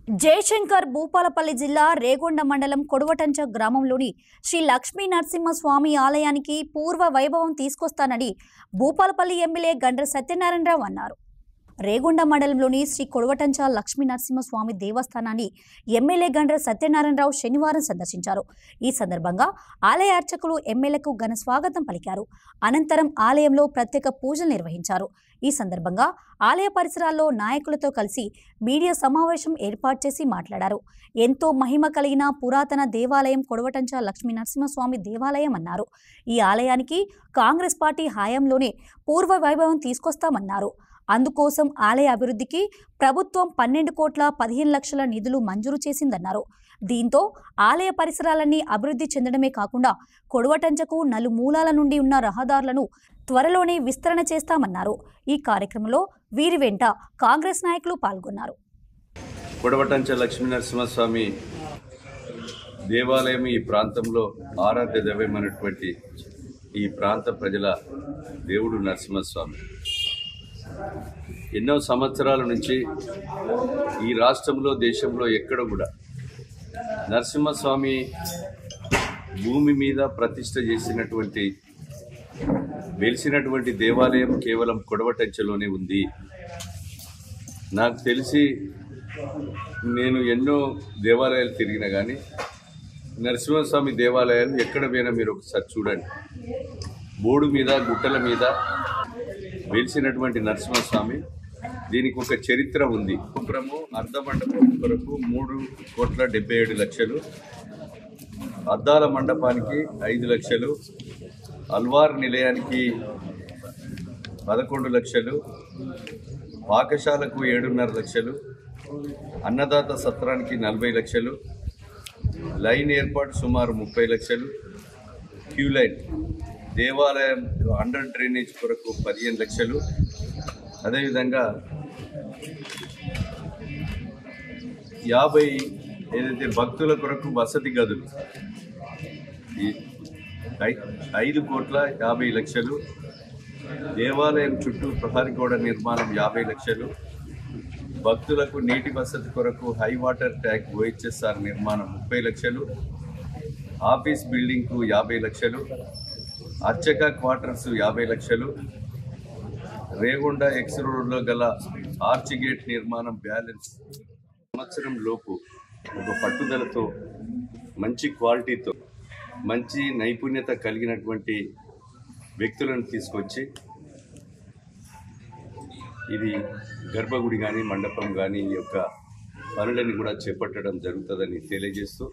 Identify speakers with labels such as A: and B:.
A: జయశంకర్ భూపాలపల్లి జిల్లా రేగొండ మండలం కొడవటంచ గ్రామంలోని శ్రీ లక్ష్మీ నరసింహస్వామి ఆలయానికి పూర్వ వైభవం తీసుకొస్తానని భూపాలపల్లి ఎమ్మెల్యే గండ్ర సత్యనారాయణరావు అన్నారు. రేగొండ మండలంలోని శ్రీ కొడవటంచ లక్ష్మీ నరసింహస్వామి దేవస్థానాన్ని ఎమ్మెల్యే గండ్ర సత్యనారాయణరావు శనివారం సందర్శించారు. ఈ సందర్భంగా ఆలయ అర్చకులు ఎమ్మెల్యేకు ఘన స్వాగతం పలికారు. అనంతరం ఆలయంలో ప్రత్యేక పూజలు నిర్వహించారు. ఈ సందర్భంగా ఆలయ పరిసరాల్లో నాయకులతో కలిసి మీడియా సమావేశం ఏర్పాటు చేసి మాట్లాడారు. ఎంతో మహిమ కలిగిన పురాతన దేవాలయం కొడవటంచ లక్ష్మీ నరసింహస్వామి దేవాలయం అన్నారు. ఈ ఆలయానికి కాంగ్రెస్ పార్టీ హయాంలోనే పూర్వ వైభవం తీసుకొస్తామన్నారు. అందుకోసం ఆలయ అభివృద్ధికి ప్రభుత్వం 12,15,00,000 నిధులు మంజూరు చేసిందన్నారు. దీంతో ఆలయ పరిసరాలన్నీ అభివృద్ధి చెందడమే కాకుండా కొడవటంచకు నలుమూలాల నుండి ఉన్న రహదారులను త్వరలోనే విస్తరణ చేస్తామన్నారు. ఈ కార్యక్రమంలో వీరి వెంట కాంగ్రెస్ నాయకులు పాల్గొన్నారు.
B: కొడవటంచ లక్ష్మీ నరసింహస్వామి దేవాలయం ఈ ప్రాంతంలో ఆరాధ్య దైవమైనటువంటి ఈ ప్రాంత ప్రజల దేవుడు నరసింహస్వామి. ఎన్నో సంవత్సరాల నుంచి ఈ రాష్ట్రంలో దేశంలో ఎక్కడ కూడా నరసింహస్వామి భూమి మీద ప్రతిష్ఠ చేసినటువంటి వెలిసినటువంటి దేవాలయం కేవలం కొడవటంచలోనే ఉంది. నాకు తెలిసి నేను ఎన్నో దేవాలయాలు తిరిగినా కానీ నరసింహస్వామి దేవాలయాలు ఎక్కడ పోయినా మీరు ఒకసారి చూడండి. బోర్డు మీద గుట్టల మీద వెలిసినటువంటి నరసింహస్వామి, దీనికి ఒక చరిత్ర ఉంది. గోపురము అర్ధమండపం కొరకు 3,77,00,000, అద్దాల మండపానికి 5 లక్షలు, అల్వార్ నిలయానికి 11 లక్షలు, పాకశాలకు 7.5 లక్షలు, అన్నదాత సత్రానికి 40 లక్షలు, లైన్ ఏర్పాటు సుమారు 30 లక్షలు, క్యూ లైన్ దేవాలయం అండర్ డ్రైనేజ్ కొరకు 15 లక్షలు, అదేవిధంగా 50 ఏదైతే భక్తుల కొరకు వసతి గదులు 5,50,00,000, దేవాలయం చుట్టూ ప్రహరీ గోడ నిర్మాణం 50 లక్షలు, భక్తులకు నీటి వసతి కొరకు హై వాటర్ ట్యాంక్ OHSR నిర్మాణం 30 లక్షలు, ఆఫీస్ బిల్డింగ్కు 50 లక్షలు, అర్చక క్వార్టర్స్ 50 లక్షలు, రేగొండ ఎక్స్ రోడ్లో గల ఆర్చ్ గేట్ నిర్మాణం బ్యాలెన్స్. సంవత్సరం లోపు ఒక పట్టుదలతో, మంచి క్వాలిటీతో, మంచి నైపుణ్యత కలిగినటువంటి వ్యక్తులను తీసుకొచ్చి ఇది గర్భగుడి కానీ మండపం కానీ ఈ యొక్క పనులని కూడా చేపట్టడం జరుగుతుందని తెలియజేస్తూ